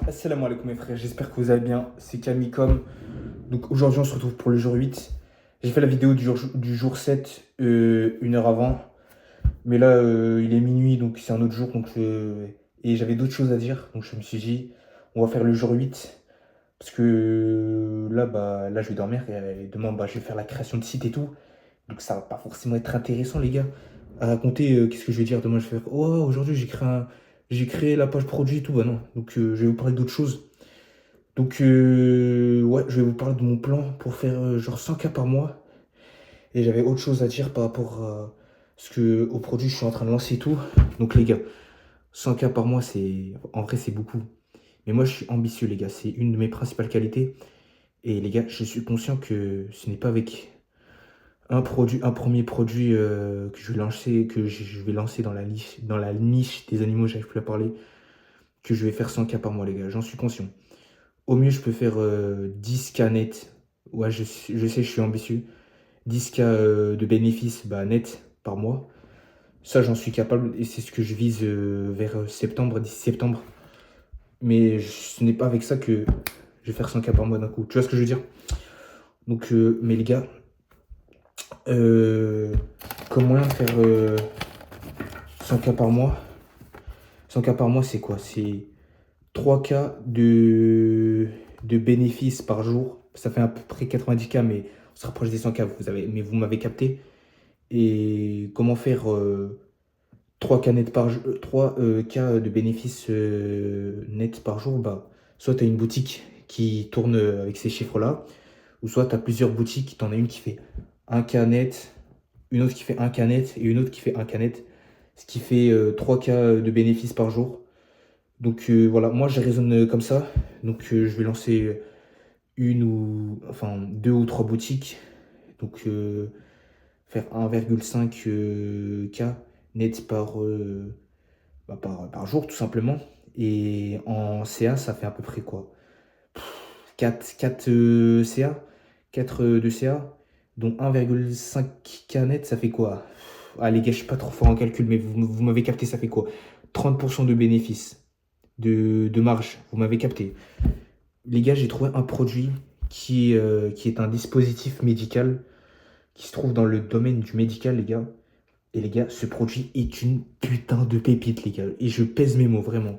Assalamu alaikum mes frères, j'espère que vous allez bien, c'est Camicom. Donc aujourd'hui on se retrouve pour le jour 8. J'ai fait la vidéo du jour 7 une heure avant. Mais là il est minuit donc c'est un autre jour et j'avais d'autres choses à dire. Donc je me suis dit on va faire le jour 8. Parce que là je vais dormir et demain je vais faire la création de site et tout. Donc ça va pas forcément être intéressant les gars à raconter. Qu'est-ce que je vais dire demain? Je vais faire oh aujourd'hui j'ai créé la page produit et tout. Bah non, donc je vais vous parler d'autres choses. Donc, ouais, je vais vous parler de mon plan pour faire genre 100K par mois. Et j'avais autre chose à dire par rapport à au produit que je suis en train de lancer et tout. Donc, les gars, 100K par mois, en vrai, c'est beaucoup. Mais moi, je suis ambitieux, les gars. C'est une de mes principales qualités. Et les gars, je suis conscient que ce n'est pas avec un premier produit que je vais lancer dans la niche des animaux, j'arrive plus à parler, que je vais faire 100K par mois, les gars. J'en suis conscient. Au mieux, je peux faire 10K net. Ouais, je sais, je suis ambitieux. 10K de bénéfices net par mois. Ça, j'en suis capable et c'est ce que je vise vers septembre, d'ici septembre. Mais ce n'est pas avec ça que je vais faire 100K par mois d'un coup. Tu vois ce que je veux dire? Donc, mais les gars, euh, comme moyen de faire 100K par mois, 100K par mois, c'est quoi? C'est 3K de bénéfices par jour. Ça fait à peu près 90K, mais on se rapproche des 100K. Mais vous m'avez capté. Et comment faire 3K net par jour, 3K de bénéfices net par jour? Soit tu as une boutique qui tourne avec ces chiffres-là, ou soit tu as plusieurs boutiques. Tu en as une qui fait 1K net, une autre qui fait 1K net et une autre qui fait 1K net, ce qui fait 3K de bénéfices par jour. Donc voilà, moi je raisonne comme ça. Donc je vais lancer enfin deux ou trois boutiques. Donc faire 1,5 K net par jour tout simplement. Et en CA, ça fait à peu près quoi? 4 CA, 4 de CA, dont 1,5 K net, ça fait quoi? Ah les gars, je suis pas trop fort en calcul, mais vous m'avez capté, ça fait quoi? 30% de bénéfices, de marge, vous m'avez capté. Les gars, j'ai trouvé un produit qui est un dispositif médical qui se trouve dans le domaine du médical, les gars. Et les gars, ce produit est une putain de pépite, les gars. Et je pèse mes mots, vraiment.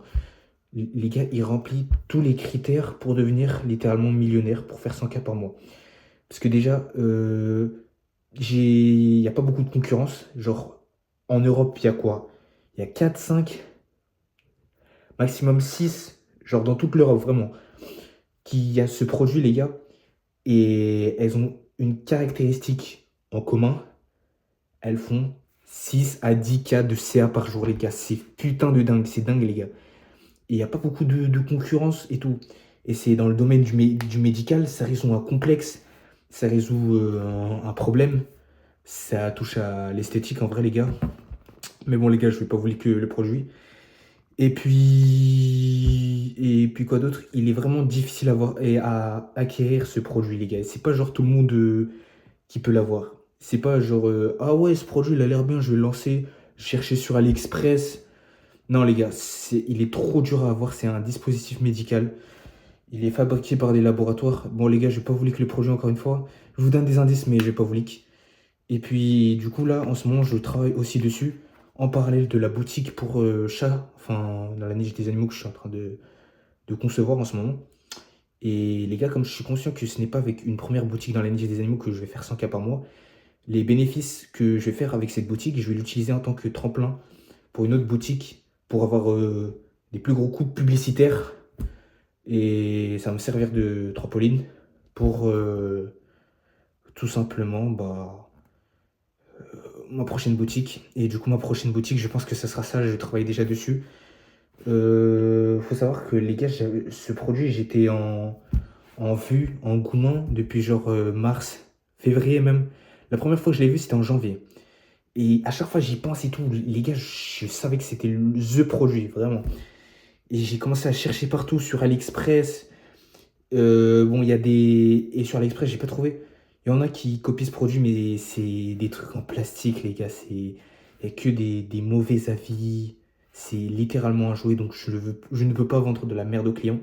Les gars, il remplit tous les critères pour devenir littéralement millionnaire, pour faire 100K par mois. Parce que déjà, il n'y a pas beaucoup de concurrence. Genre, en Europe, il y a quoi? Il y a 4, 5, maximum 6, genre dans toute l'Europe, vraiment, qui a ce produit, les gars. Et elles ont une caractéristique en commun. Elles font 6 à 10K de CA par jour, les gars. C'est putain de dingue. C'est dingue, les gars. Et il n'y a pas beaucoup de concurrence et tout. Et c'est dans le domaine du médical, ça résout un complexe, ça résout un problème. Ça touche à l'esthétique en vrai, les gars. Mais bon, les gars, je vais pas vous que le produit. Et puis quoi d'autre? Il est vraiment difficile à acquérir ce produit, les gars. C'est pas genre tout le monde qui peut l'avoir. C'est pas genre ah ouais, ce produit il a l'air bien, je vais le lancer, chercher sur AliExpress. Non, les gars, il est trop dur à avoir. C'est un dispositif médical. Il est fabriqué par des laboratoires. Bon, les gars, je vais pas vous leak le produit encore une fois. Je vous donne des indices, mais je vais pas vous leak. Et puis, du coup, là, en ce moment, je travaille aussi dessus, en parallèle de la boutique pour chats, enfin, dans la niche des animaux que je suis en train de concevoir en ce moment. Et les gars, comme je suis conscient que ce n'est pas avec une première boutique dans la niche des animaux que je vais faire 100K par mois, les bénéfices que je vais faire avec cette boutique, je vais l'utiliser en tant que tremplin pour une autre boutique, pour avoir des plus gros coups publicitaires. Et ça va me servir de trampoline pour tout simplement ma prochaine boutique. Et du coup, ma prochaine boutique, je pense que ça sera ça. Je travaille déjà dessus. Faut savoir que les gars, ce produit, j'étais en vue, en engouement depuis genre mars, février même. La première fois que je l'ai vu, c'était en janvier. Et à chaque fois, j'y pense et tout. Les gars, je savais que c'était the produit, vraiment. Et j'ai commencé à chercher partout sur AliExpress. Bon, il y a des. Et sur AliExpress, j'ai pas trouvé. Il y en a qui copient ce produit, mais c'est des trucs en plastique, les gars. Il y a que des mauvais avis. C'est littéralement un jouet, donc je ne peux pas vendre de la merde aux clients.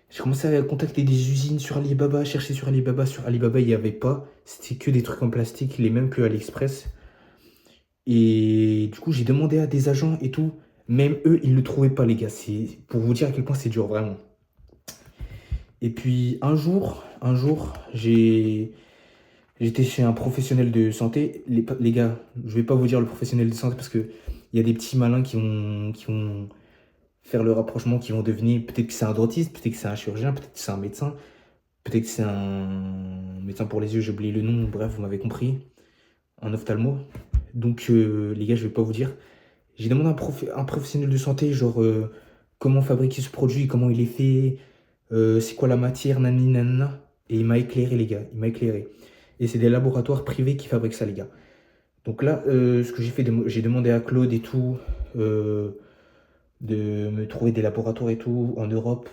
J'ai commencé à contacter des usines sur Alibaba, chercher sur Alibaba. Sur Alibaba, il n'y avait pas. C'était que des trucs en plastique, les mêmes que AliExpress. Et du coup, j'ai demandé à des agents et tout. Même eux, ils ne le trouvaient pas, les gars. C'est pour vous dire à quel point c'est dur, vraiment. Et puis un jour, j'étais chez un professionnel de santé. Les gars, je vais pas vous dire le professionnel de santé parce que il y a des petits malins qui vont faire le rapprochement, qui vont devenir. Peut-être que c'est un dentiste, peut-être que c'est un chirurgien, peut-être que c'est un médecin, peut-être que c'est un médecin pour les yeux, j'ai oublié le nom. Bref, vous m'avez compris. Un ophtalmo. Donc, les gars, je vais pas vous dire. J'ai demandé à un professionnel de santé, genre, comment fabriquer ce produit, comment il est fait, c'est quoi la matière, nani nanana. Et il m'a éclairé, les gars, il m'a éclairé. Et c'est des laboratoires privés qui fabriquent ça, les gars. Donc là, ce que j'ai fait, j'ai demandé à Claude et tout, euh, de me trouver des laboratoires et tout en Europe.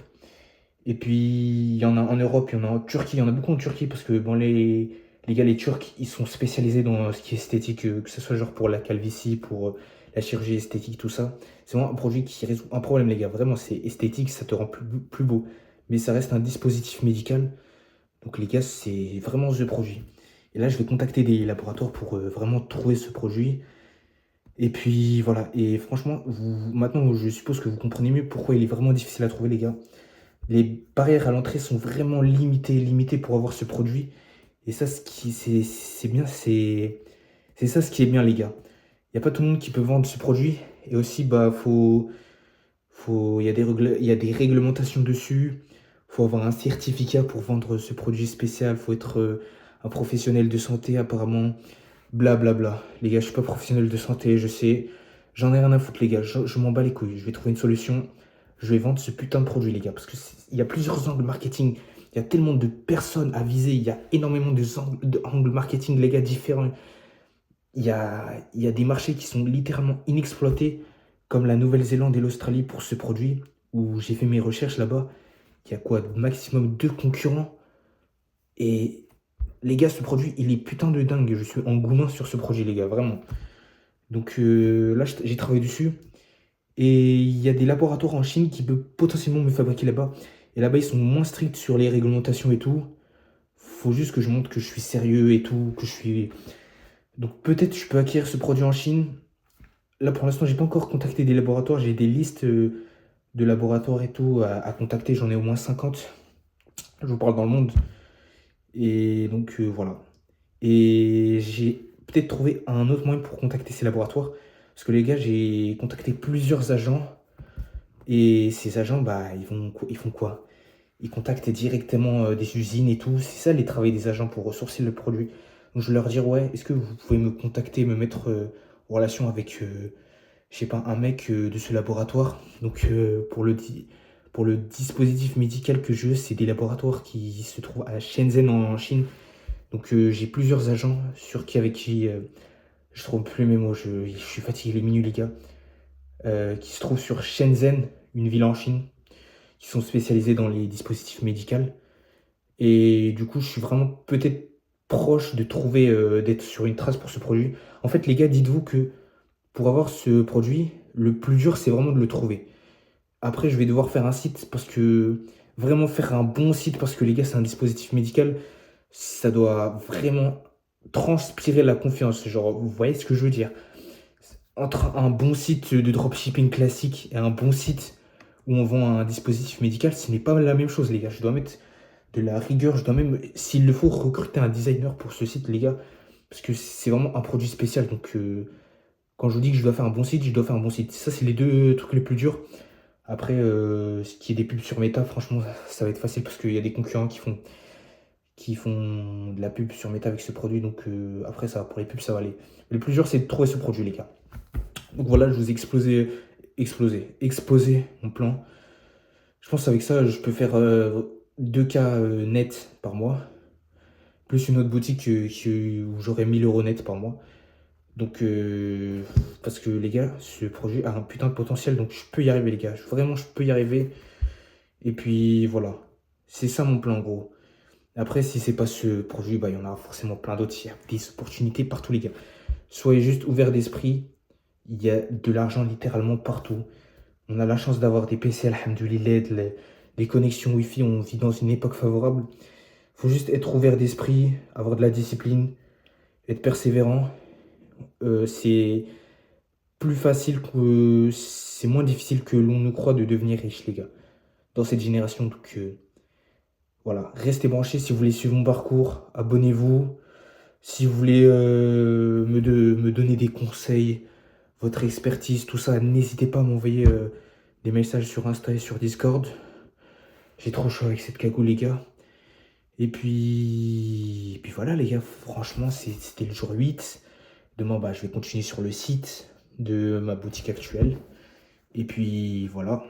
Et puis, il y en a en Europe, il y en a en Turquie, il y en a beaucoup en Turquie parce que bon, les gars, les Turcs, ils sont spécialisés dans ce qui est esthétique, que ce soit genre pour la calvitie, pour la chirurgie esthétique, tout ça. C'est vraiment un produit qui résout un problème, les gars. Vraiment, c'est esthétique, ça te rend plus beau. Mais ça reste un dispositif médical. Donc, les gars, c'est vraiment ce produit. Et là, je vais contacter des laboratoires pour vraiment trouver ce produit. Et puis, voilà. Et franchement, maintenant, je suppose que vous comprenez mieux pourquoi il est vraiment difficile à trouver, les gars. Les barrières à l'entrée sont vraiment limitées pour avoir ce produit. Et ça, c'est bien, c'est ça ce qui est bien, les gars. Il n'y a pas tout le monde qui peut vendre ce produit. Et aussi, bah, il y a des réglementations dessus. Faut avoir un certificat pour vendre ce produit spécial. Faut être un professionnel de santé, apparemment. Blablabla. Les gars, je suis pas professionnel de santé, je sais. J'en ai rien à foutre, les gars. Je m'en bats les couilles. Je vais trouver une solution. Je vais vendre ce putain de produit, les gars. Parce qu'il y a plusieurs angles marketing. Il y a tellement de personnes à viser. Il y a énormément de angles marketing, les gars, différents. Il y a des marchés qui sont littéralement inexploités, comme la Nouvelle-Zélande et l'Australie pour ce produit, où j'ai fait mes recherches là-bas. Il y a quoi? Maximum 2 concurrents. Et les gars, ce produit, il est putain de dingue. Je suis engouement sur ce produit, les gars, vraiment. Donc là, j'ai travaillé dessus. Et il y a des laboratoires en Chine qui peuvent potentiellement me fabriquer là-bas. Et là-bas, ils sont moins stricts sur les réglementations et tout. Faut juste que je montre que je suis sérieux et tout, que je suis... Donc peut-être je peux acquérir ce produit en Chine. Là, pour l'instant, j'ai pas encore contacté des laboratoires. J'ai des listes de laboratoires et tout à contacter. J'en ai au moins 50. Je vous parle dans le monde. Et donc voilà. Et j'ai peut-être trouvé un autre moyen pour contacter ces laboratoires. Parce que les gars, j'ai contacté plusieurs agents. Et ces agents, bah, ils font quoi? Ils contactent directement des usines et tout. C'est ça les travaux des agents pour ressourcer le produit. Donc je vais leur dire, ouais, est-ce que vous pouvez me contacter, me mettre en relation avec, je sais pas, un mec de ce laboratoire. Donc pour le dispositif médical que je veux, c'est des laboratoires qui se trouvent à Shenzhen en Chine. Donc j'ai plusieurs agents avec qui je trouve plus mes mots, je suis fatigué les minutes les gars, qui se trouvent sur Shenzhen, une ville en Chine, qui sont spécialisés dans les dispositifs médicaux. Et du coup, je suis vraiment peut-être proche de trouver, d'être sur une trace pour ce produit. En fait, les gars, dites-vous que pour avoir ce produit, le plus dur, c'est vraiment de le trouver. Après, je vais devoir faire un site parce que vraiment faire un bon site parce que les gars, c'est un dispositif médical, ça doit vraiment transpirer la confiance. Genre, vous voyez ce que je veux dire? Entre un bon site de dropshipping classique et un bon site où on vend un dispositif médical, ce n'est pas la même chose, les gars. Je dois mettre de la rigueur, je dois même, s'il le faut, recruter un designer pour ce site, les gars, parce que c'est vraiment un produit spécial. Donc, quand je vous dis que je dois faire un bon site, je dois faire un bon site. Ça, c'est les deux trucs les plus durs. Après, ce qui est des pubs sur Meta, franchement, ça va être facile parce qu'il y a des concurrents qui font de la pub sur Meta avec ce produit. Donc, après, ça, pour les pubs, ça va aller. Le plus dur, c'est de trouver ce produit, les gars. Donc voilà, je vous ai exposé mon plan. Je pense qu'avec ça, je peux faire 2K net par mois, plus une autre boutique où j'aurai 1000 € net par mois. Donc, parce que les gars, ce projet a un putain de potentiel, donc je peux y arriver, les gars. Vraiment, je peux y arriver. Et puis voilà, c'est ça mon plan, en gros. Après, si c'est pas ce projet, bah, il y en a forcément plein d'autres. Il y a des opportunités partout, les gars. Soyez juste ouverts d'esprit. Il y a de l'argent littéralement partout. On a la chance d'avoir des PC, alhamdoulilah, les connexions Wi-Fi, on vit dans une époque favorable. Faut juste être ouvert d'esprit, avoir de la discipline, être persévérant. C'est plus facile que... C'est moins difficile que l'on ne croit de devenir riche, les gars, dans cette génération. Donc voilà, restez branchés si vous voulez suivre mon parcours, abonnez-vous. Si vous voulez me donner des conseils, votre expertise, tout ça, n'hésitez pas à m'envoyer des messages sur Insta et sur Discord. J'ai trop chaud avec cette cagoule, les gars. Et puis voilà, les gars, franchement, c'était le jour 8. Demain, bah, je vais continuer sur le site de ma boutique actuelle. Et puis voilà.